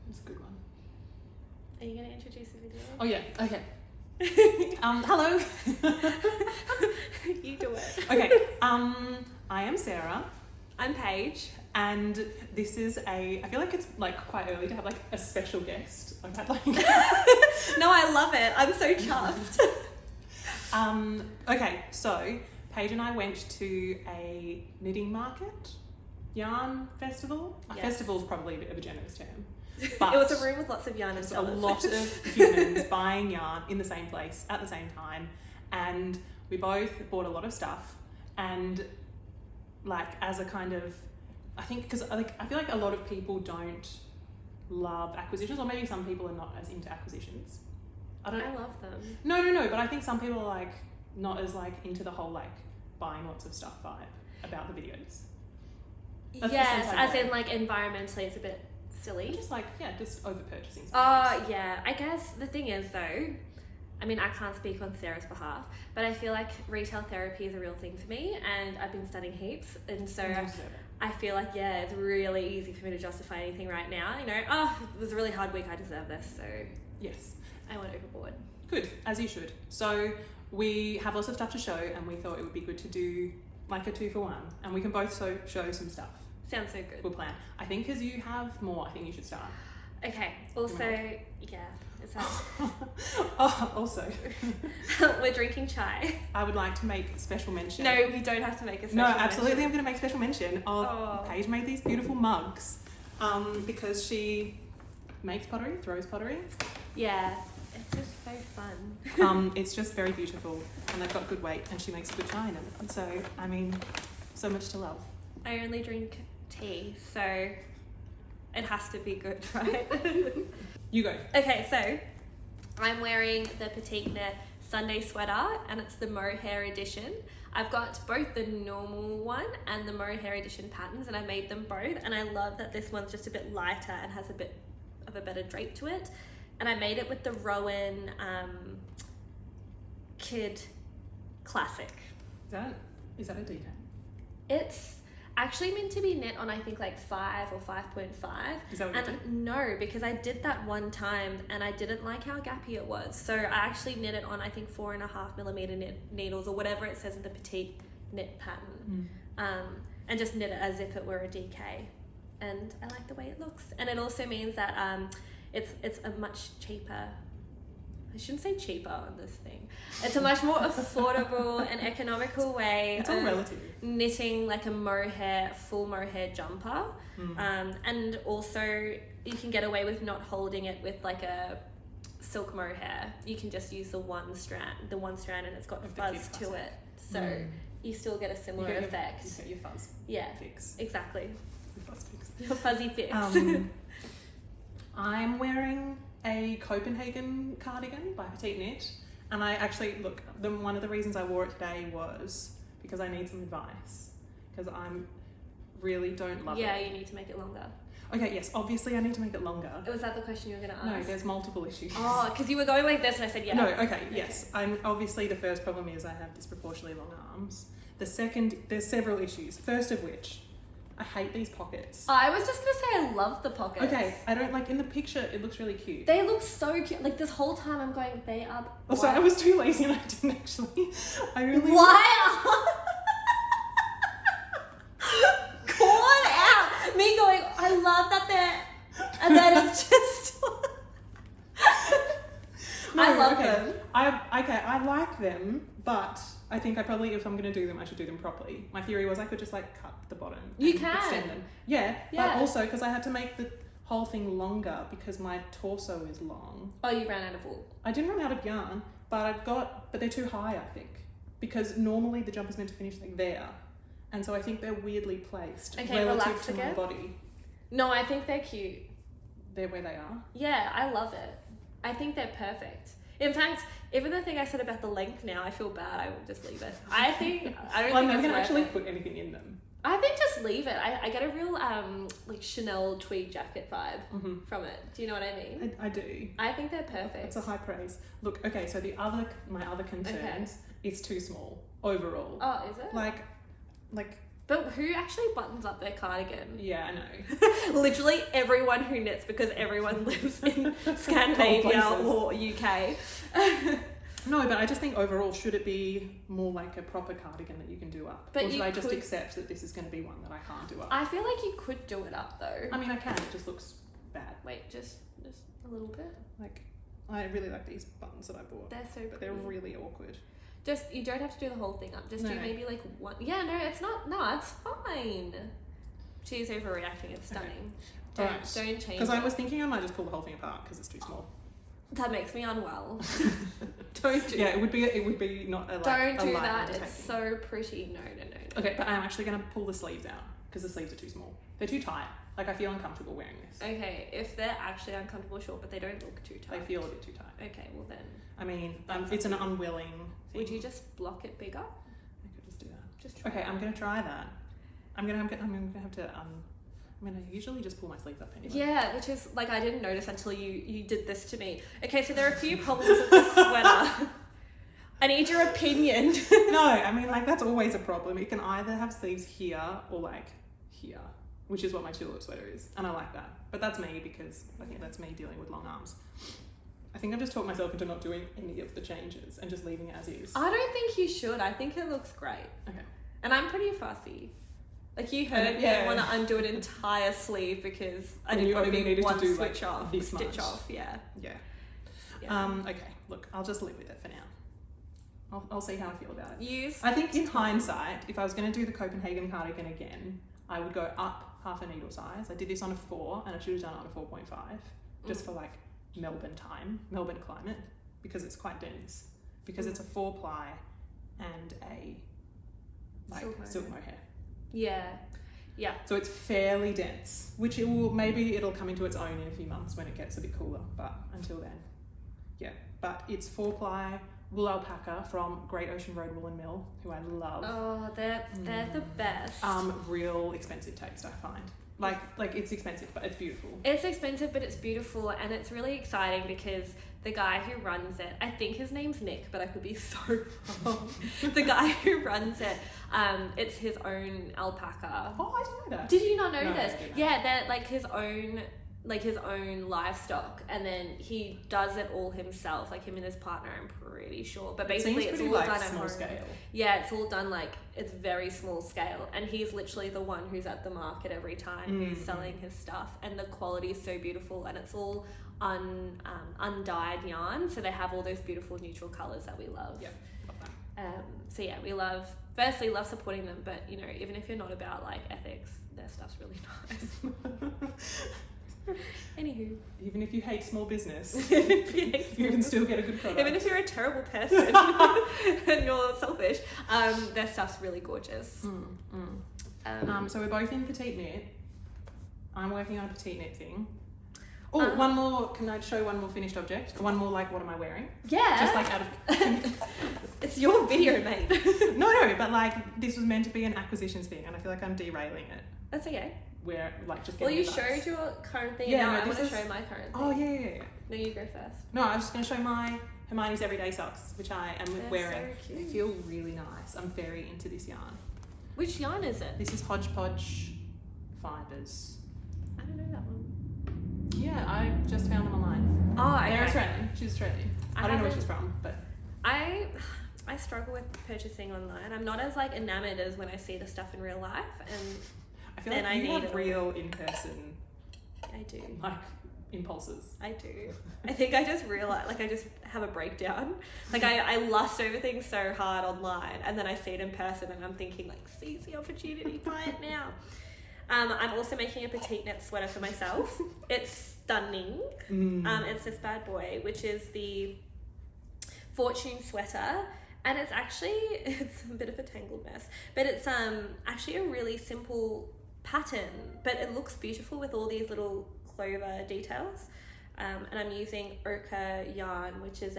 It's a good one. Are you going to introduce the video? Oh yeah, okay. Hello. You do it. Okay, I am Sarah. I'm Paige. And this is I feel like it's like quite early to have like a special guest. I've had like... No, I love it. I'm so chuffed. Okay, so Paige and I went to a knitting market, yarn festival. Yes. A festival is probably a bit of a generous term. But But it was a room with lots of yarn and there's a sellers. lot of humans buying yarn in the same place at the same time, and we both bought a lot of stuff. And like as a kind of, I think because like I feel like a lot of people don't love acquisitions, or maybe some people are not as into acquisitions. I love them. No, but I think some people are like not as like into the whole like buying lots of stuff vibe about the videos. That's Yes, the as way. in like environmentally it's a bit silly. Just like, just over purchasing. Yeah. I guess the thing is though, I mean, I can't speak on Sarah's behalf, but I feel like retail therapy is a real thing for me, and I've been studying heaps, and so I feel like, it's really easy for me to justify anything right now. You know, it was a really hard week, I deserve this, so Yes. I went overboard. Good, as you should. So we have lots of stuff to show, and we thought it would be good to do like a 2-for-1, and we can both show some stuff. Sounds so good. We'll plan. I think because you have more, I think you should start. Okay, also, it's that. Also, we're drinking chai. I would like to make special mention. No, we don't have to make a special No, mention. absolutely, I'm going to make special mention of Paige made these beautiful mugs because she makes pottery, throws pottery. Yeah, it's just so fun. It's just very beautiful, and they've got good weight, and she makes good china. And so, I mean, so much to love. I only drink tea, so it has to be good, right? You go. Okay, so I'm wearing the Petite Knit Sunday sweater, and it's the Mohair edition. I've got both the normal one and the Mohair edition patterns, and I made them both, and I love that this one's just a bit lighter and has a bit of a better drape to it. And I made it with the Rowan Kid Classic. Is that a detail? It's actually meant to be knit on, I think, like 5 or 5.5. Is that what you did? No, because I did that one time and I didn't like how gappy it was. So I actually knit it on, I think, 4.5mm needles or whatever it says in the Petite Knit pattern. And just knit it as if it were a DK. And I like the way it looks. And it also means that it's a much cheaper, I shouldn't say cheaper on this thing. It's a much more affordable and economical way It's all relative. Knitting like a mohair, full mohair jumper. And also you can get away with not holding it with like a silk mohair. You can just use the one strand and it's got fuzz to it. So you still get a similar effect. You get your fuzz fix. Exactly. Your fuzz fix. Your fuzzy fix. I'm wearing a Copenhagen cardigan by Petite Knit, and I actually one of the reasons I wore it today was because I need some advice, because I really don't love it. Yeah, you need to make it longer. Okay, yes, obviously I need to make it longer. Was that the question you were going to ask? No, there's multiple issues. Oh, because you were going like this and I said yeah. No, okay, yes. I'm obviously, the first problem is I have disproportionately long arms. The second, there's several issues. First of which, I hate these pockets. I was just going to say I love the pockets. Okay, I don't like, in the picture it looks really cute. They look so cute. Like this whole time I'm going, they are... Also, I was too lazy and I didn't actually... Why? Call it out. Me going, I love that they're... And then it's just... No, I love okay. them. I like them, but I think I probably, if I'm going to do them, I should do them properly. My theory was I could just like cut the bottom and extend them. Yeah, but also because I had to make the whole thing longer because my torso is long. Oh, you ran out of wool. I didn't run out of yarn, but they're too high, I think, because normally the jumper's meant to finish like there, and so I think they're weirdly placed relative to my body. No, I think they're cute. They're where they are. Yeah, I love it. I think they're perfect. In fact, even the thing I said about the length now, I feel bad. I will just leave it. I don't think I'm never gonna actually put anything in them. I think just leave it. I get a real like Chanel tweed jacket vibe from it. Do you know what I mean? I do. I think they're perfect. It's a high praise. Look, okay, so my other concerns, it's too small overall. Oh, is it? Like But who actually buttons up their cardigan? Yeah, I know. Literally everyone who knits, because everyone lives in Scandinavia or UK. No, but I just think overall, should it be more like a proper cardigan that you can do up? But or should I just accept that this is going to be one that I can't do up? I feel like you could do it up though. I mean, I can, it just looks bad. Wait, just a little bit? Like, I really like these buttons that I bought. They're so but they're really awkward. Just, you don't have to do the whole thing up. Just do maybe like one. Yeah, no, it's not. No, it's fine. She's overreacting. It's stunning. Okay. Don't change Because I was thinking I might just pull the whole thing apart because it's too small. That makes me unwell. Don't do. Yeah, it would be not a Don't do light that. undertaking. It's so pretty. No. Okay, but I'm actually going to pull the sleeves out because the sleeves are too small. They're too tight. Like, I feel uncomfortable wearing this. Okay, if they're actually uncomfortable, sure, but they don't look too tight. They feel a bit too tight. Okay, well then. I mean, it's an unwilling thing. Would you just block it bigger? I could just do that. Just try. Okay, I'm going to try that. I'm gonna have to. I mean, I usually just pull my sleeves up anyway. Yeah, which is like I didn't notice until you did this to me. Okay, so there are a few problems with this sweater. I need your opinion. No, I mean, like, that's always a problem. It can either have sleeves here or like here, which is what my tulip sweater is, and I like that. But that's me because I think that's me dealing with long arms. I think I've just talked myself into not doing any of the changes and just leaving it as is. I don't think you should. I think it looks great. Okay. And I'm pretty fussy. Like you heard me, I want to undo an entire sleeve because I didn't only one to do switch off, stitch off. Yeah. Okay. Look, I'll just live with it for now. I'll see how I feel about it. I think in hindsight, if I was going to do the Copenhagen cardigan again, I would go up half a needle size. I did this on a 4 and I should have done it on a 4.5 just for like Melbourne climate, because it's quite dense, because it's a 4-ply and a like silk mohair. Yeah. So it's fairly dense, which it'll come into its own in a few months when it gets a bit cooler, but until then, yeah. But it's 4-ply wool alpaca from Great Ocean Road Wool and Mill, who I love. Oh, they're the best. Real expensive taste, I find. Like it's expensive, but it's beautiful. It's expensive, but it's beautiful, and it's really exciting because the guy who runs it, I think his name's Nick, but I could be so wrong. The guy who runs it, it's his own alpaca. Oh, I didn't know that. Did you not know No, this? I didn't. Yeah, they're like his own livestock, and then he does it all himself, like him and his partner, I'm pretty sure. But basically it's all done at small home. scale. Yeah, it's all done it's very small scale, and he's literally the one who's at the market every time who's selling his stuff, and the quality is so beautiful, and it's all undyed yarn, so they have all those beautiful neutral colors that we love. Yeah, love that. So yeah, we love supporting them, but you know, even if you're not about like ethics, their stuff's really nice. Anywho, even if you hate small business, you can still get a good product. Even if you're a terrible person and you're selfish, their stuff's really gorgeous. So we're both in Petite Knit. I'm working on a Petite Knit thing. Oh, one more. Can I show one more finished object? One more, like, what am I wearing? Yeah. Just like out of. It's your video, mate. No, but like this was meant to be an acquisitions thing, and I feel like I'm derailing it. That's okay. Where like just. Well, you advice. showed your current thing. Yeah, and now no, I want to this is- show my current thing. Oh yeah. No, you go first. No, I was just going to show my Hermione's Everyday Socks, which I am They're wearing. so cute. They feel really nice. I'm very into this yarn. Which yarn is it? This is Hodgepodge Fibres. I don't know that one. Yeah, I just found them online. Oh, okay. They're Australian. She's Australian. I don't know where she's from, but I struggle with purchasing online. I'm not as like enamored as when I see the stuff in real life, and I feel then like I you need have it real in-person I do. like impulses. I do. I think I just realize, like, I just have a breakdown. Like, I lust over things so hard online, and then I see it in person, and I'm thinking, like, seize the opportunity, buy it now. I'm also making a Petite Knit sweater for myself. It's stunning. It's this bad boy, which is the Fortune sweater, and it's a bit of a tangled mess, but it's actually a really simple pattern, but it looks beautiful with all these little clover details. And I'm using Ochre yarn, which is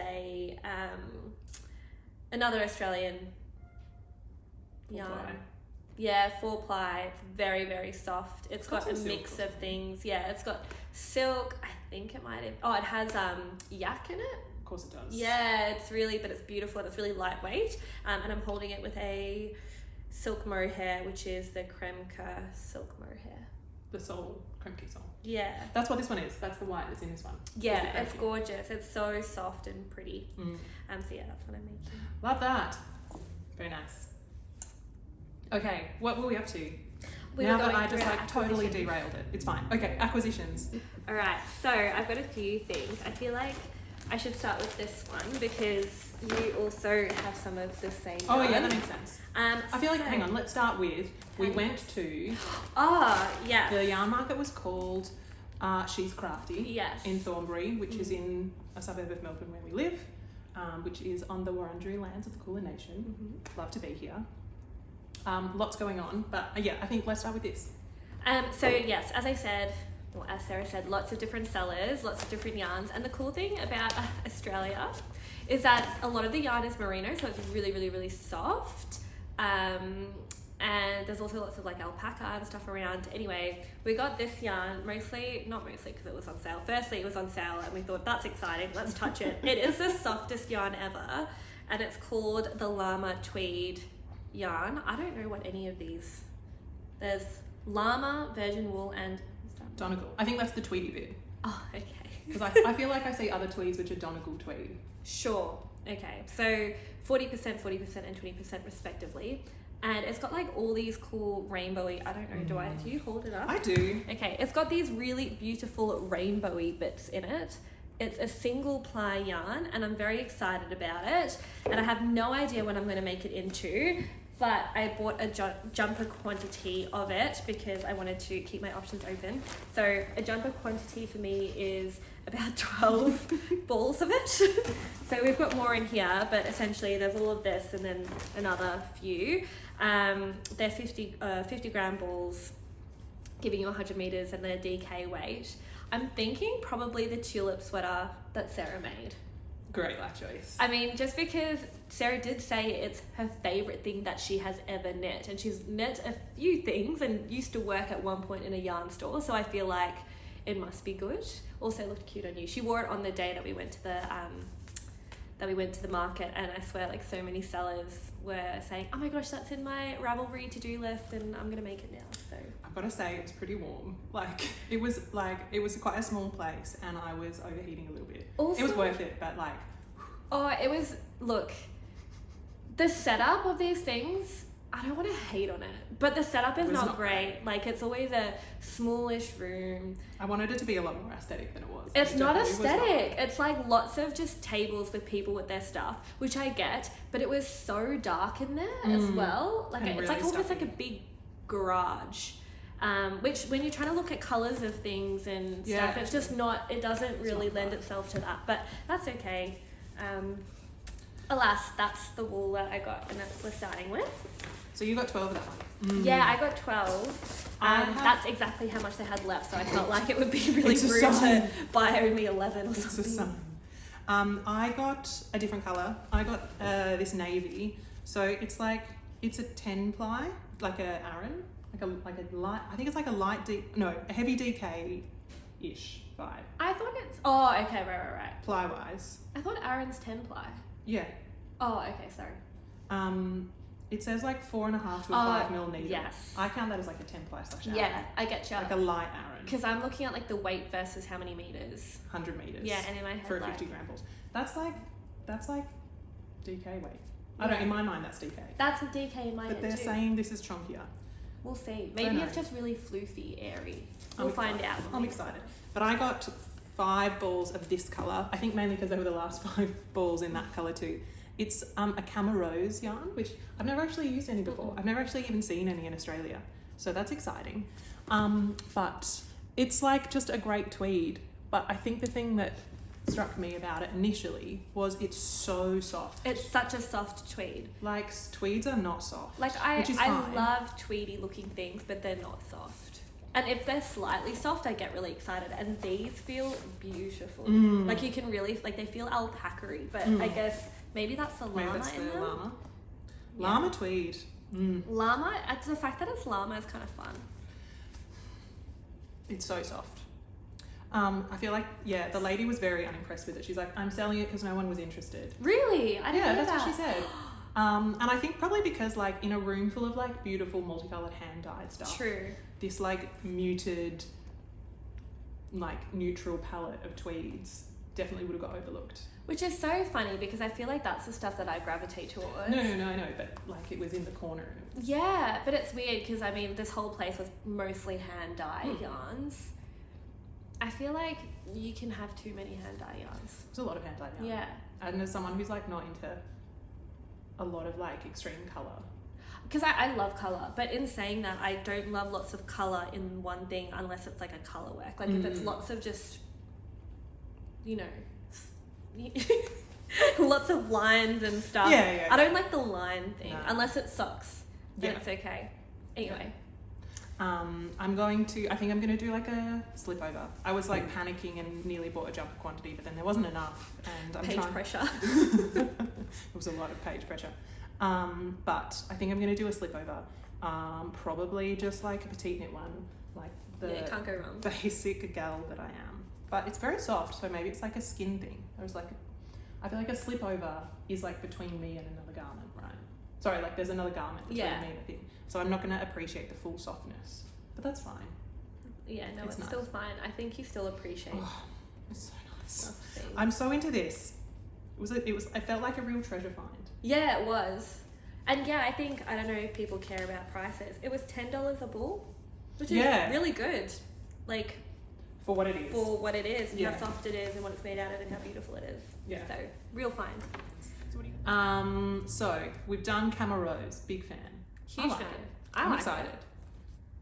another Australian yarn. Yeah, 4-ply. It's very, very soft. It's got a mix of things. Yeah, it's got silk. I think it might have. Oh, it has yak in it. Of course it does. Yeah, but it's beautiful and it's really lightweight. And I'm holding it with a silk mohair, which is the Kremke silk mohair. The sole, Kremke sole. Yeah. That's what this one is. That's the white that's in this one. Yeah, it's gorgeous. It's so soft and pretty. Mm. So yeah, that's what I'm making. Love that. Very nice. Okay, what were we up to? Now that I just like totally derailed it. It's fine. Okay, acquisitions. All right, so I've got a few things. I feel like I should start with this one because you also have some of the same. Oh yeah, that makes sense. I feel like, so, hang on, let's start with, we went to, yeah. the yarn market was called She's Crafty. Yes. In Thornbury, which is in a suburb of Melbourne where we live, which is on the Wurundjeri lands of the Kulin Nation. Mm-hmm. Love to be here. Lots going on, but yeah, I think let's start with this. So yes, as I said, or as Sarah said, lots of different sellers, lots of different yarns, and the cool thing about Australia is that a lot of the yarn is merino, so it's really, really, really soft. And there's also lots of like alpaca and stuff around. Anyway, we got this yarn not mostly because it was on sale. Firstly, it was on sale and we thought that's exciting, let's touch it. It is the softest yarn ever, and it's called the Llama tweed yarn. I don't know what any of these. There's Llama, virgin wool, and Donegal. I think that's the tweedy bit. Oh, okay. Because I feel like I see other tweeds which are Donegal tweed. Sure. Okay. So 40%, 40%, and 20% respectively. And it's got like all these cool rainbowy, I don't know, do you hold it up? I do. Okay. It's got these really beautiful rainbowy bits in it. It's a single ply yarn and I'm very excited about it. And I have no idea what I'm going to make it into. But I bought a jumper quantity of it because I wanted to keep my options open. So a jumper quantity for me is about 12 balls of it. So we've got more in here, but essentially there's all of this and then another few. They're 50 gram balls, giving you 100 meters and they're DK weight. I'm thinking probably the tulip sweater that Sarah made. Great life choice. I mean, just because Sarah did say it's her favourite thing that she has ever knit, and she's knit a few things and used to work at one point in a yarn store, so I feel like it must be good. Also looked cute on you. She wore it on the day that we went to the market, and I swear like so many sellers were saying, oh my gosh, that's in my Ravelry to-do list and I'm gonna make it now. So I've got to say it was pretty warm. It was quite a small place and I was overheating a little bit. Also, it was worth it, but look, the setup of these things, I don't want to hate on it, but the setup is not great. Like, it's always a smallish room. I wanted it to be a lot more aesthetic than it was. It's not aesthetic. It's like lots of just tables with people with their stuff, which I get, but it was so dark in there as well. Like, it's really like almost like a big garage. Which when you're trying to look at colours of things and stuff, it's just not, it doesn't really lend itself to that, but that's okay. Alas, that's the wool that I got and that's what we're starting with. So you got 12 of that one? Yeah, I got 12. That's exactly how much they had left, so I felt like it would be really rude to buy only 11 or something. It's a sign. I got a different colour. I got this navy. So it's a 10 ply, like a Aran, like a light, I think it's like a heavy DK-ish vibe. I thought it's, okay, right. Ply-wise. I thought Aran's 10 ply. Yeah. Oh, okay, sorry. It says like 4.5 to a 5 mil needle. Yes. I count that as like a 10 ply slash Aran. Yeah, I get you. Like a light Aran. Because I'm looking at like the weight versus how many meters. 100 meters. Yeah, and in my head for a 50 gram balls. That's like DK weight. I don't. In my mind, that's DK. That's a DK in my head But they're saying this is chunkier. We'll see. Maybe it's just really floofy, airy. We'll find out. I'm excited. But I got 5 balls of this colour. I think mainly because they were the last 5 balls in that colour too. It's a Camarose yarn, which I've never actually used any before. I've never actually even seen any in Australia. So that's exciting. But it's like just a great tweed. But I think the thing that struck me about it initially was it's so soft. It's such a soft tweed. Like, tweeds are not soft. Like, I love tweedy looking things, but they're not soft. And if they're slightly soft, I get really excited. And these feel beautiful. Like, you can really, like, they feel alpaca-y, but I guess maybe that's the llama in them. Llama. Llama tweed. Llama, the fact that it's llama is kind of fun. It's so soft. I feel like, the lady was very unimpressed with it. She's like, I'm selling it because no one was interested. Really? I didn't know that's what she said. And I think probably because like in a room full of like beautiful multicolored hand dyed stuff, True. this like muted, like neutral palette of tweeds definitely would have got overlooked. Which is so funny because I feel like that's the stuff that I gravitate towards. No, I know, but like it was in the corner. Yeah, but it's weird because I mean this whole place was mostly hand dyed yarns. I feel like you can have too many hand dye yarns. There's a lot of hand dyed yarn. Yeah. And as someone who's like not into a lot of like extreme colour. Because I love colour, but in saying that, I don't love lots of colour in one thing unless it's like a colour work. Like if it's lots of just, you know, lots of lines and stuff. Yeah. I don't like the line thing unless it sucks. Then Yeah. it's okay. Anyway. I think I'm going to do like a slip over. I was like panicking and nearly bought a jumper quantity, but then there wasn't enough. And Page pressure. It was a lot of page pressure. But I think I'm going to do a slip over. Probably just like a petite knit one, like the can't go wrong. basic gal that I am. But it's very soft, so maybe it's like a skin thing. I feel like a slip over is like between me and another garment, right? Sorry, like there's another garment between me and the thing. So I'm not going to appreciate the full softness, but that's fine. Yeah, no, it's nice. still fine. I think you still appreciate. Oh, it's so nice. That's the thing. I'm so into this. I felt like a real treasure find. Yeah, it was. And yeah, I think, I don't know if people care about prices. It was $10 a ball, which is really good. Like, for what it is. For what it is, and Yeah. how soft it is, and what it's made out of, and how beautiful it is. Yeah. So, real find. So we've done Camo Rose. Big fan. Huge I like fan. it. I I'm like excited. it.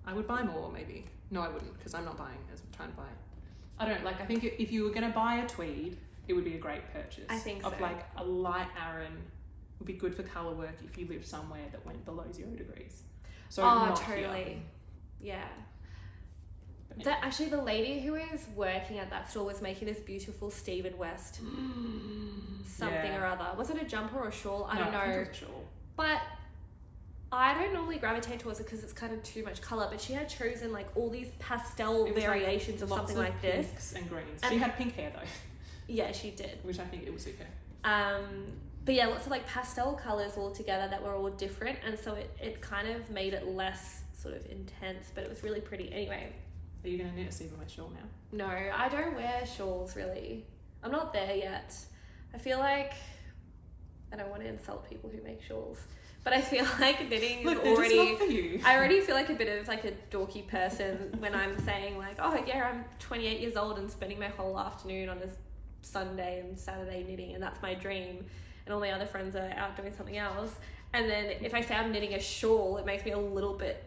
I would buy more, maybe. No, I wouldn't, because I'm not buying as I'm trying to buy. I don't like. I think if you were going to buy a tweed, it would be a great purchase. I think of so. like a light Aran would be good for colour work if you lived somewhere that went below 0 degrees. So not totally. Here. Yeah. But yeah. Actually, the lady who is working at that store was making this beautiful Stephen West something or other. Was it a jumper or a shawl? I don't know. I think it was a shawl. But I don't normally gravitate towards it because it's kind of too much colour. But she had chosen like all these pastel variations of something like this. Pinks and greens. And she had pink hair though. Yeah, she did. Which I think it was okay. But yeah, lots of like pastel colours all together that were all different, and so it kind of made it less sort of intense, but it was really pretty. Anyway. Are you going to knit a Stephen West shawl now? No, I don't wear shawls really. I'm not there yet. I feel like I don't want to insult people who make shawls, but I feel like knitting is already. Just not for you. I already feel like a bit of like a dorky person when I'm saying like, oh yeah, I'm 28 years old and spending my whole afternoon on a Sunday and Saturday knitting, and that's my dream. And all my other friends are out doing something else. And then if I say I'm knitting a shawl, it makes me a little bit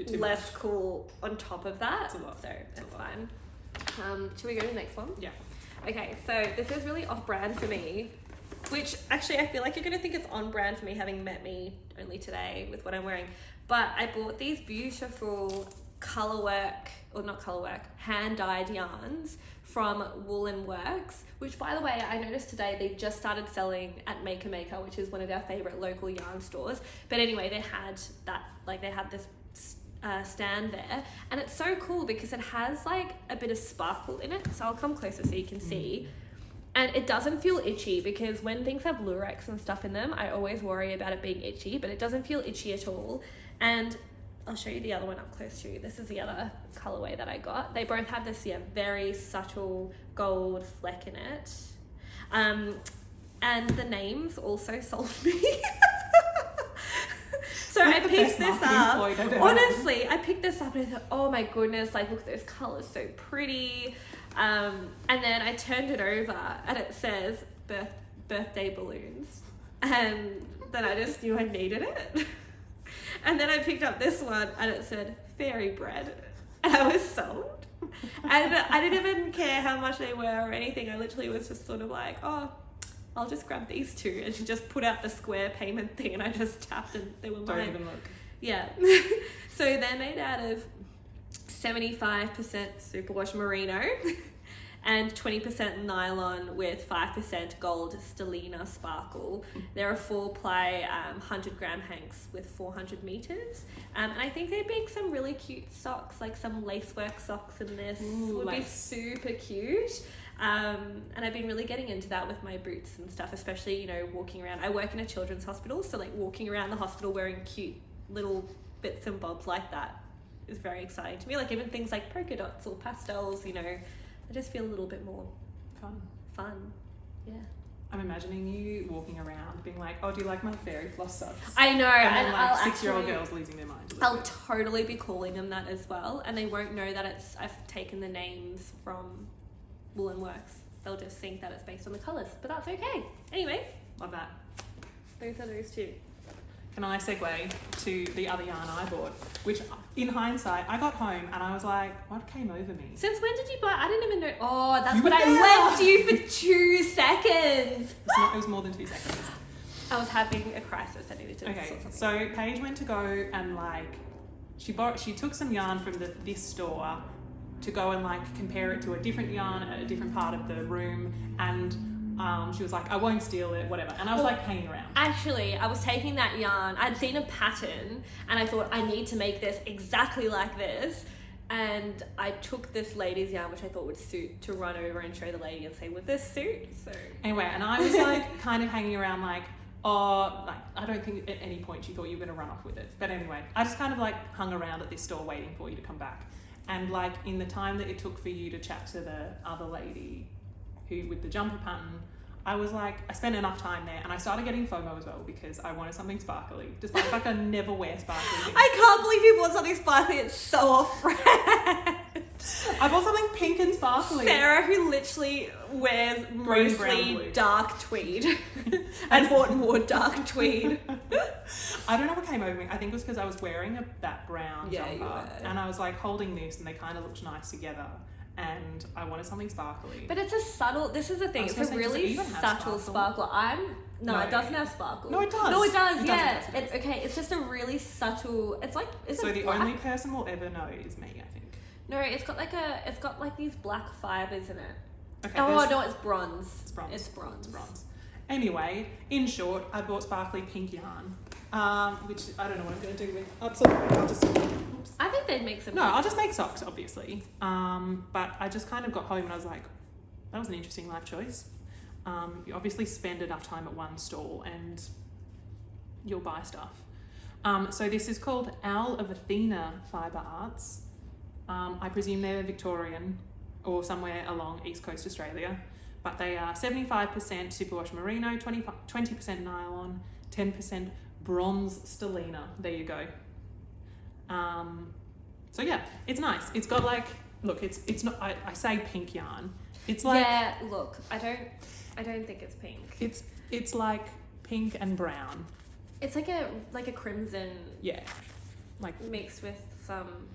less cool on top of that. It's a lot. So that's fine. Should we go to the next one? Yeah. Okay, so this is really off-brand for me, which actually I feel like you're going to think it's on-brand for me having met me only today with what I'm wearing. But I bought these beautiful hand-dyed yarns from Woolen Works, which by the way, I noticed today they just started selling at Maker, which is one of our favorite local yarn stores. But anyway, they had this stand there, and it's so cool because it has like a bit of sparkle in it. So I'll come closer so you can see. And it doesn't feel itchy, because when things have lurex and stuff in them, I always worry about it being itchy, but it doesn't feel itchy at all. And I'll show you the other one up close too. This is the other colorway that I got. They both have this very subtle gold fleck in it. And the names also sold me. So I picked this up. Honestly, I picked this up and I thought, oh my goodness, like look at those colors, so pretty. And then I turned it over and it says birthday balloons. And then I just knew I needed it. And then I picked up this one and it said fairy bread. And I was sold. And I didn't even care how much they were or anything. I literally was just sort of like, oh, I'll just grab these two. And she just put out the square payment thing and I just tapped and they were mine. Don't even look. Yeah. So they're made out of 75% superwash merino. and 20% nylon with 5% gold stellina sparkle. There are 4-ply 100-gram hanks with 400 meters. And I think they'd make some really cute socks, like some lacework socks in this. Would be super cute. And I've been really getting into that with my boots and stuff, especially, you know, walking around. I work in a children's hospital, so like walking around the hospital wearing cute little bits and bobs like that is very exciting to me. Like even things like polka dots or pastels, you know, I just feel a little bit more fun. Yeah. I'm imagining you walking around being like, oh, do you like my fairy floss socks? I know. And then and like I'll 6-year-old girls losing their mind. I'll totally be calling them that as well, and they won't know that I've taken the names from Woolen Works. They'll just think that it's based on the colours, but that's okay. Anyway, Love that. those are those two. Can I segue to the other yarn I bought, which in hindsight, I got home and I was like, what came over me? Since when did you buy? I didn't even know. Oh, that's You what were I there. left you for 2 seconds. It was more than 2 seconds. I was having a crisis. I needed to Okay, sort something. so Paige went to go and like, she took some yarn from this store to go and like compare it to a different yarn at a different part of the room, and she was like, I won't steal it, whatever. And I was like hanging around. Actually, I was taking that yarn. I'd seen a pattern and I thought I need to make this exactly like this. And I took this lady's yarn, which I thought would suit, to run over and show the lady and say, would this suit? So Anyway, and I was like kind of hanging around like, oh, like I don't think at any point she thought you were going to run off with it. But anyway, I just kind of like hung around at this store waiting for you to come back. And like in the time that it took for you to chat to the other lady who with the jumper pattern, I was like, I spent enough time there, and I started getting FOMO as well because I wanted something sparkly. Despite the fact I never wear sparkly things. I can't believe you bought something sparkly. It's so off-brand. I bought something pink and sparkly. Sarah, who literally wears Green, brown, mostly blue. dark tweed and bought more dark tweed. I don't know what came over me. I think it was because I was wearing that brown Yeah, you jumper, were. and I was like holding this, and they kind of looked nice together. And I wanted something sparkly. But it's a subtle, this is the thing, I was it's a gonna say, does it really even have subtle sparkle? sparkle. No, No. it doesn't have sparkle. No, it does. No, it does, It does, yeah. it does. It's okay, it's just a really subtle, it's like, is So it the black? only person we'll ever know is me, I think. No, it's got like these black fibres in it. Okay, Oh, there's- no, it's bronze. It's bronze. It's bronze. It's bronze. Anyway, in short, I bought sparkly pink yarn, which I don't know what I'm going to do with. Absolutely, I'll just. Oops. I think they'd make some. No, I'll just make socks, obviously. But I just kind of got home and I was like, that was an interesting life choice. You obviously spend enough time at one stall and you'll buy stuff. So this is called Owl of Athena Fibre Arts. I presume they're Victorian or somewhere along East Coast Australia. But they are 75% superwash merino, 20% nylon, 10% bronze stellina. There you go. So yeah, it's nice. It's got like, look, it's not. I say pink yarn. It's like Yeah, look, I don't think it's pink. it's like pink and brown. It's like a crimson Yeah, like mixed with some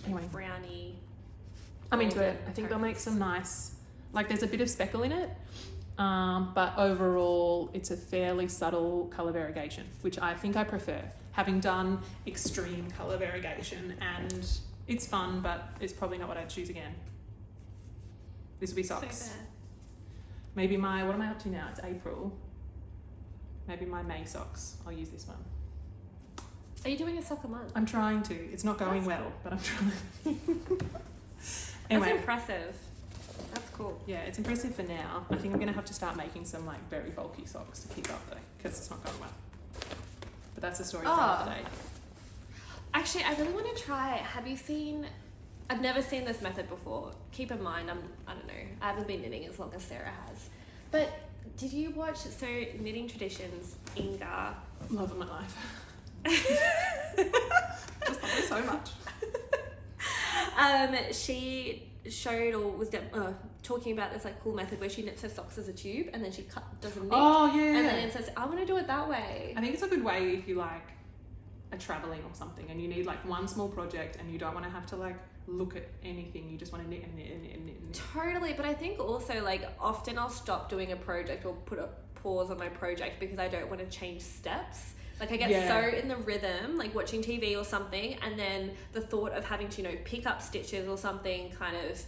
anyway. browny. I'm into it. golden I think they'll make tones. some nice. Like there's a bit of speckle in it, but overall it's a fairly subtle colour variegation, which I think I prefer. Having done extreme colour variegation, and it's fun, but it's probably not what I'd choose again. This will be socks. So fair. Maybe what am I up to now? It's April. Maybe my May socks. I'll use this one. Are you doing a sock a month? I'm trying to. It's not going That's well, cool. but I'm trying. That's Anyway, impressive. That's cool. yeah, it's impressive for now. I think I'm gonna have to start making some like very bulky socks to keep up though, because it's not going well. But that's a story for another day. Actually, I really want to try. Have you seen? I've never seen this method before. Keep in mind, I don't know. I haven't been knitting as long as Sarah has. But did you watch Knitting Traditions? Inga. Love of my life. Just love her so much. She showed or was talking about this like cool method where she knits her socks as a tube and then she does a knit. Oh yeah. And then it says, I want to do it that way. I think it's a good way if you like are traveling or something and you need like one small project and you don't want to have to like look at anything. You just want to knit and knit and knit and knit and knit. Totally, but I think also like often I'll stop doing a project or put a pause on my project because I don't want to change steps. Like I get so in the rhythm, like watching TV or something, and then the thought of having to, pick up stitches or something kind of,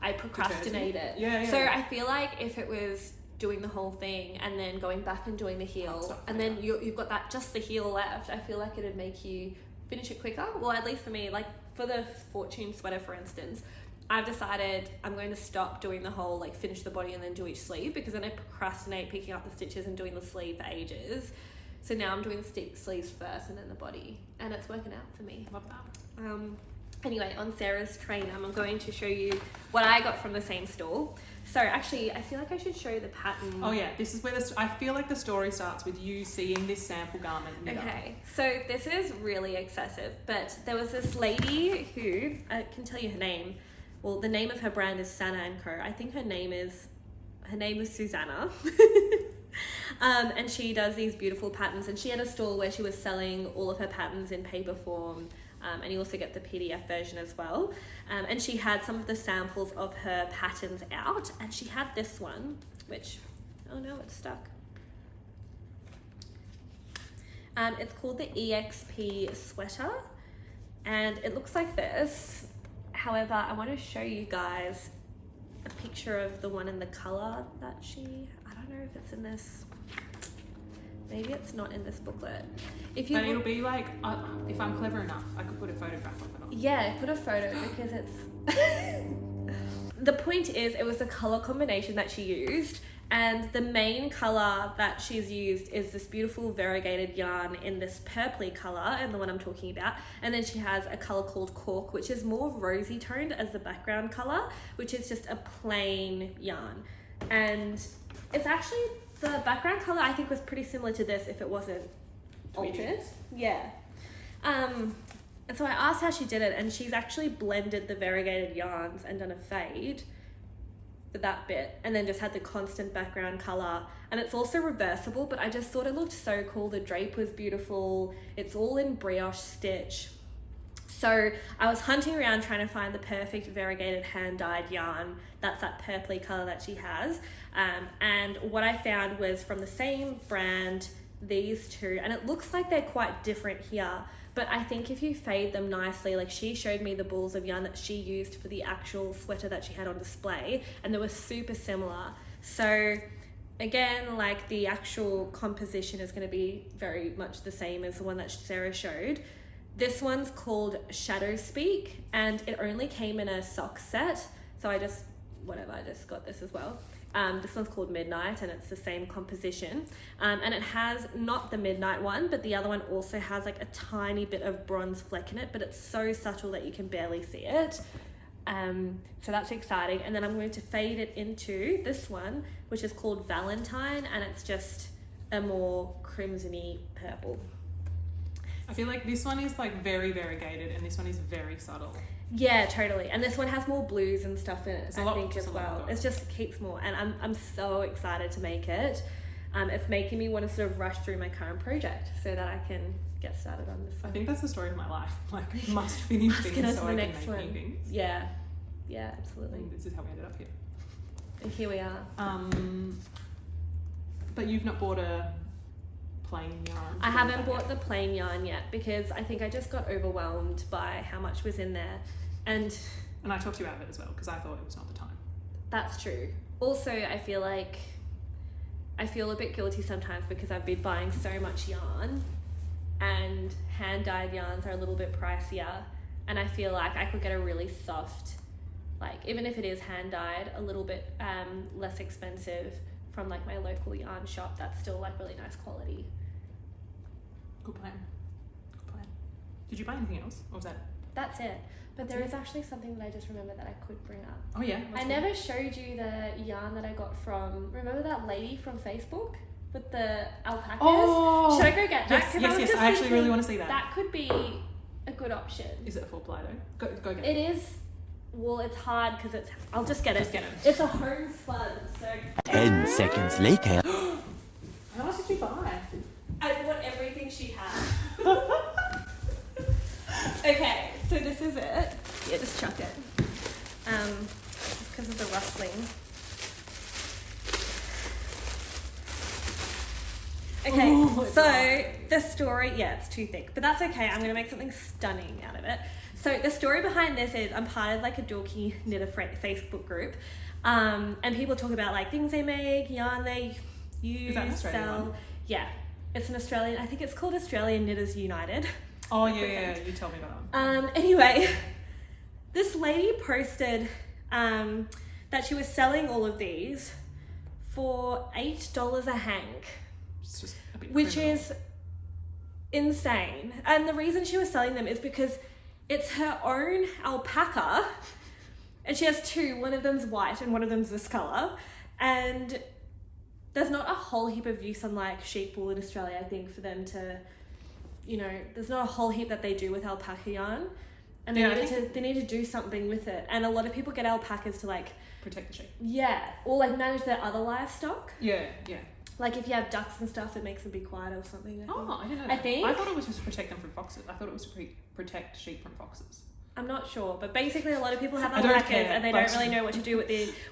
I procrastinate it. Yeah. So I feel like if it was doing the whole thing and then going back and doing the heel, and then you've got that just the heel left, I feel like it'd make you finish it quicker. Well, at least for me, like for the Fortune sweater, for instance, I've decided I'm going to stop doing the whole like finish the body and then do each sleeve, because then I procrastinate picking up the stitches and doing the sleeve for ages. So now I'm doing the sleeves first and then the body, and it's working out for me. Love that. Anyway, on Sarah's train, I'm going to show you what I got from the same store. So actually, I feel like I should show the pattern. Oh yeah, this is where I feel like the story starts with you seeing this sample garment knit up. Okay, so this is really excessive, but there was this lady who, I can tell you her name. Well, the name of her brand is Sana & Co. I think her name is Susanna. And she does these beautiful patterns, and she had a stall where she was selling all of her patterns in paper form. And you also get the PDF version as well. And she had some of the samples of her patterns out, and she had this one, which, oh no, it's stuck. It's called the EXP sweater, and it looks like this. However, I want to show you guys a picture of the one in the color that I don't know if it's in this. Maybe it's not in this booklet. But it'll be like, if I'm clever enough, I could put a photograph of it on. Yeah, put a photo, because it's... The point is, it was the color combination that she used, and the main color that she's used is this beautiful variegated yarn in this purpley color, and the one I'm talking about. And then she has a color called Cork, which is more rosy toned as the background color, which is just a plain yarn. And it's actually... The background color I think was pretty similar to this if it wasn't altered. Yeah. And so I asked how she did it, and she's actually blended the variegated yarns and done a fade for that bit, and then just had the constant background color. And it's also reversible, but I just thought it looked so cool. The drape was beautiful. It's all in brioche stitch. So I was hunting around trying to find the perfect variegated hand-dyed yarn that's that purpley color that she has. And what I found was from the same brand, these two, and it looks like they're quite different here, but I think if you fade them nicely, like she showed me the balls of yarn that she used for the actual sweater that she had on display, and they were super similar. So again, like the actual composition is going to be very much the same as the one that Sarah showed. This one's called Shadow Speak, and it only came in a sock set. So I just got this as well. This one's called Midnight, and it's the same composition. And it has not the Midnight one, but the other one also has like a tiny bit of bronze fleck in it, but it's so subtle that you can barely see it. So that's exciting. And then I'm going to fade it into this one, which is called Valentine, and it's just a more crimson-y purple. I feel like this one is like very variegated, and this one is very subtle. Yeah, totally. And this one has more blues and stuff in it, I think, as well. It just keeps more, and I'm so excited to make it. It's making me want to sort of rush through my current project so that I can get started on this one. I think that's the story of my life. Like, must finish things so I can make new things. Yeah, absolutely. And this is how we ended up here. And here we are. But you've not bought a plain yarn? I haven't bought the plain yarn yet, because I think I just got overwhelmed by how much was in there. And I talked you out of it as well, because I thought it was not the time. That's true. Also, I feel a bit guilty sometimes, because I've been buying so much yarn, and hand-dyed yarns are a little bit pricier, and I feel like I could get a really soft, like, even if it is hand-dyed, a little bit less expensive from like my local yarn shop that's still like really nice quality. Good plan. Did you buy anything else, or was that? That's it. But there is actually something that I just remembered that I could bring up. Oh yeah. I never showed you the yarn that I got from. Remember that lady from Facebook with the alpacas? Oh. Should I go get that? Yes. I actually really want to see that. That could be a good option. Is it a full ply though? Go get it. It is. Well, it's hard because it's. I'll just get it. Just get it. It's a homespun, so. 10 seconds later. How much did you buy? I bought everything she had. Okay, so this is it. Yeah, just chuck it. Because of the rustling. Okay, ooh, so the story, yeah, it's too thick, but that's okay. I'm going to make something stunning out of it. So the story behind this is I'm part of like a dorky knitter Facebook group, and people talk about like things they make, yarn they use, Is that an Australian sell. one? Yeah, it's an Australian. I think it's called Australian Knitters United. Oh yeah, you told me about that. Anyway, this lady posted that she was selling all of these for $8 a hank, It's just a bit which criminal. is insane. And the reason she was selling them is because it's her own alpaca, and she has two. One of them's white and one of them's this color. And there's not a whole heap of use on like sheep wool in Australia, I think, for them to, you know, there's not a whole heap that they do with alpaca yarn. And they need to do something with it. And a lot of people get alpacas to like protect the sheep. Yeah, or like manage their other livestock. Yeah. Like if you have ducks and stuff, it makes them be quiet or something. I didn't know I that. think- I thought it was just to protect them from foxes. I thought it was to protect sheep from foxes. I'm not sure, but basically a lot of people have I don't alpacas care, and they but- don't really know what to do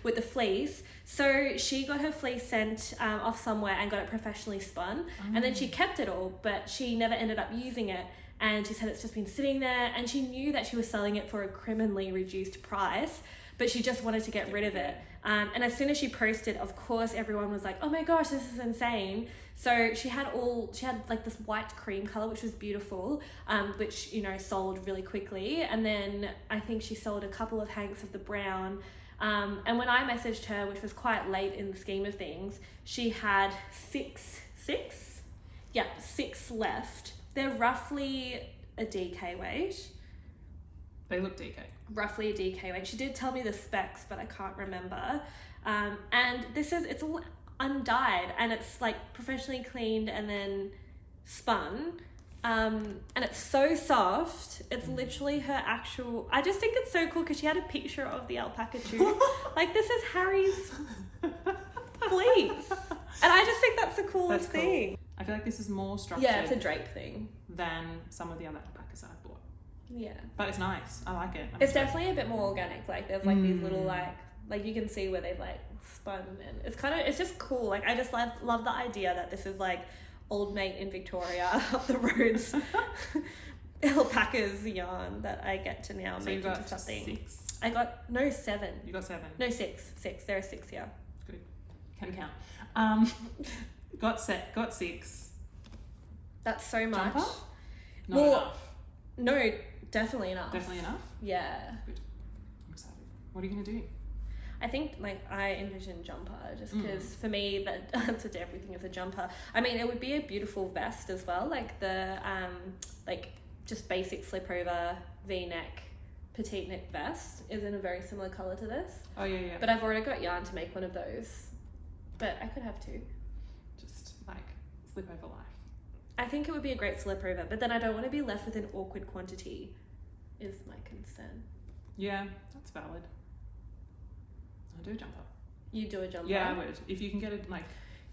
with the fleece. So she got her fleece sent off somewhere and got it professionally spun, and then she kept it all, but she never ended up using it. And she said it's just been sitting there, and she knew that she was selling it for a criminally reduced price, but she just wanted to get rid of it. And as soon as she posted, of course, everyone was like, oh my gosh, this is insane. So she had like this white cream color, which was beautiful, which, you know, sold really quickly. And then I think she sold a couple of hanks of the brown. And when I messaged her, which was quite late in the scheme of things, she had six left. They're roughly a DK weight. They look DK. Roughly a DK weight. She did tell me the specs, but I can't remember. And it's all undyed, and it's like professionally cleaned and then spun. And it's so soft. It's literally her actual. I just think it's so cool because she had a picture of the alpaca too. Like, this is Harry's fleece, and I just think that's the coolest That's cool. thing. I feel like this is more structured Yeah, it's a drape thing. than some of the other alpacas I've bought. Yeah, But it's nice. I like it. it's definitely a bit more organic. Like there's like these little like you can see where they've like spun, and it's just cool. Like I just love the idea that this is like old mate in Victoria up the roads alpacas yarn that I get to now So make you got into something. 6. I got 7. You got 7. No, 6. There are 6 here. Good. Can count. Got 6. That's so much. Jumper? Not Well, enough. No, definitely enough. Definitely enough. Yeah. Good. I'm excited. What are you gonna do? I think like I envision jumper just because for me the answer to everything is a jumper. I mean, it would be a beautiful vest as well, like the like just basic slip over V-neck petite knit vest is in a very similar color to this. Oh yeah. But I've already got yarn to make one of those. But I could have 2. Just like slip over life. I think it would be a great slip over, but then I don't want to be left with an awkward quantity is my concern. Yeah, that's valid. I do a jumper. You do a jumper? Yeah, I would. If you can get it like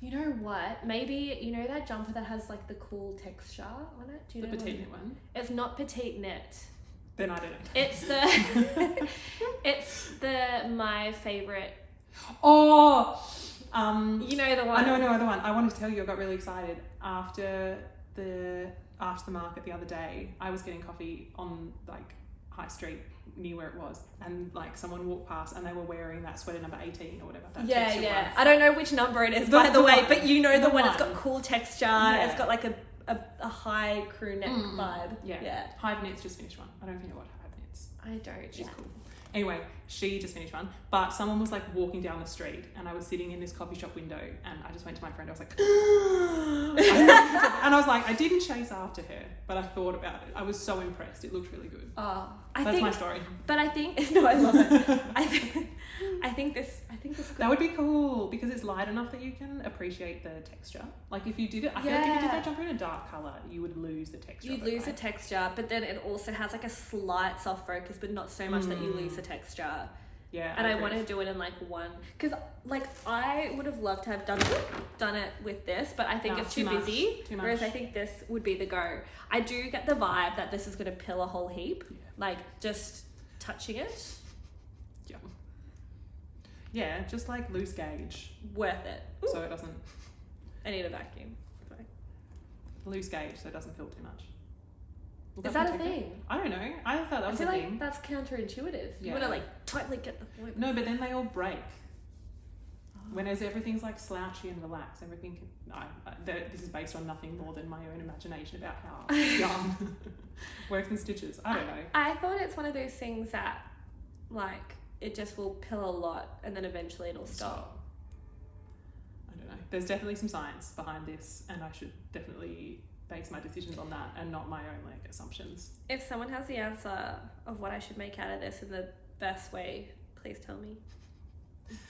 You know what? Maybe, you know that jumper that has like the cool texture on it? Do you the know petite knit one, It's not petite knit. then I don't know. It's the it's the my favorite. Oh, You know the one. I know another one. I wanted to tell you, I got really excited after the market the other day. I was getting coffee on like High Street near where it was, and like someone walked past and they were wearing that sweater number 18 or whatever. That Yeah, texture yeah. one. I don't know which number it is, The- by the the way, one. but you know the The one. It's one. got cool texture. Yeah. It's got like a high crew neck vibe. Yeah. Hive Knit's just finished one. I don't even know what Hive Knit's. I don't. She's Yeah. cool. Anyway, she just finished one, but someone was like walking down the street and I was sitting in this coffee shop window and I just went to my friend. I was like, and I was like, I didn't chase after her, but I thought about it. I was so impressed. It looked really good. Oh, That's my story. But I think no, I love it. I think this. That would be cool because it's light enough that you can appreciate the texture. Like if you did it, I feel like if you did that jumper in a dark color, you would lose the texture. You'd lose the texture, but then it also has like a slight soft focus, but not so much that you lose the texture. Yeah. And I agree. want to do it in like one, because like I would have loved to have done it with this, but I think No, it's too too much. busy. Too much. Whereas I think this would be the go. I do get the vibe that this is going to pill a whole heap, like just touching it, Yeah. Yeah, just like loose gauge, worth it. so it doesn't I need a vacuum. loose gauge, so it doesn't feel too much. Is that a thing? I don't know. I thought that I was feel a like thing. that's counterintuitive. You Yeah. want to like totally get the point. No, but then they all break. Whereas everything's like slouchy and relaxed, everything this is based on nothing more than my own imagination about how yarn works in stitches. I don't know. I thought it's one of those things that like it just will pill a lot and then eventually it'll stop. I don't know. There's definitely some science behind this, and I should definitely base my decisions on that and not my own like assumptions. If someone has the answer of what I should make out of this in the best way, please tell me.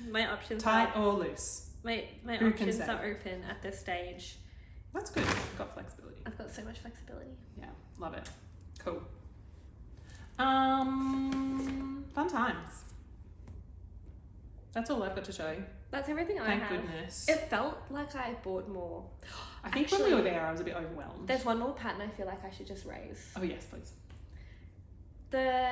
My options Tight or loose? My Who can options say? are open at this stage. That's good. You've got flexibility. I've got so much flexibility. Yeah, love it. Cool. Fun times. That's all I've got to show. That's everything I Thank have. goodness. It felt like I bought more. I think when we were there, I was a bit overwhelmed. There's one more pattern I feel like I should just raise. Oh yes, please. The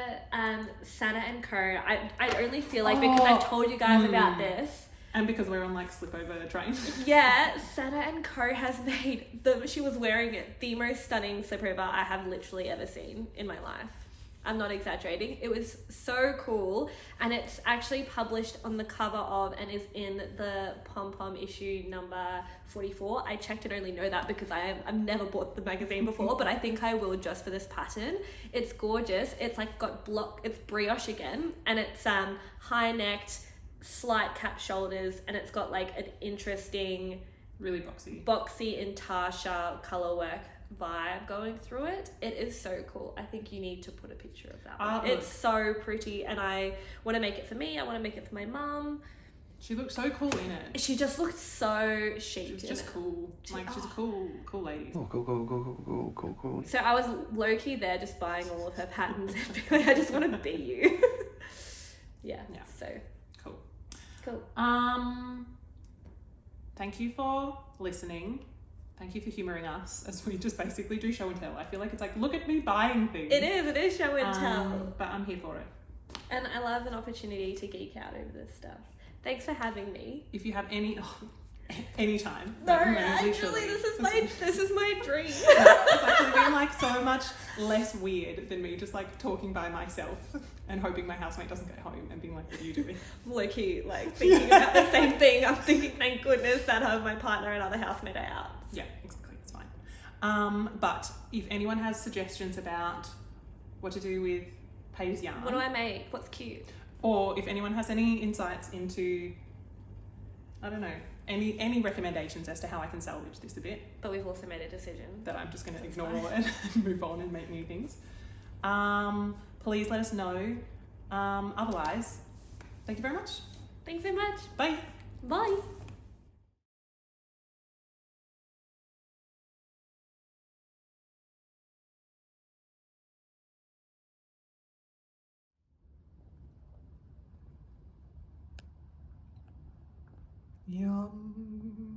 Santa and Co. I only feel like because I've told you guys about this. And because we're on like slipover train. Yeah, Santa and Co. has made she was wearing it, the most stunning slipover I have literally ever seen in my life. I'm not exaggerating. It was so cool, and it's actually published on the cover of and is in the Pom Pom issue number 44. I checked and only know that because I've never bought the magazine before, but I think I will just for this pattern. It's gorgeous. It's like got it's brioche again, and it's high necked, slight cap shoulders, and it's got like an interesting Really boxy intarsia color work vibe going through it. It is so cool. I think you need to put a picture of that one. It's so pretty, and I want to make it for me. I want to make it for my mum. She looked so cool in it. She just looked so chic. She was just cool. Like she's a cool lady. Oh, cool. So I was low-key there just buying all of her patterns and being like, I just want to be you. yeah. So cool. Thank you for listening. Thank you for humouring us as we just basically do show and tell. I feel like it's like, look at me buying things. It is show and tell. But I'm here for it. And I love an opportunity to geek out over this stuff. Thanks for having me. If you have anytime. No, actually, this is my dream. It's actually been like so much less weird than me just like talking by myself and hoping my housemate doesn't get home and being like, what are you doing? Low-key, like thinking about the same thing. I'm thinking, thank goodness that my partner and other housemate are out. Yeah, exactly. It's fine. But if anyone has suggestions about what to do with Paige yarn, what do I make? What's cute? Or if anyone has any insights into, I don't know, any recommendations as to how I can salvage this a bit. But we've also made a decision that I'm just going to ignore and move on and make new things. Please let us know. Otherwise, thank you very much. Thanks so much. Bye. Bye. Yum.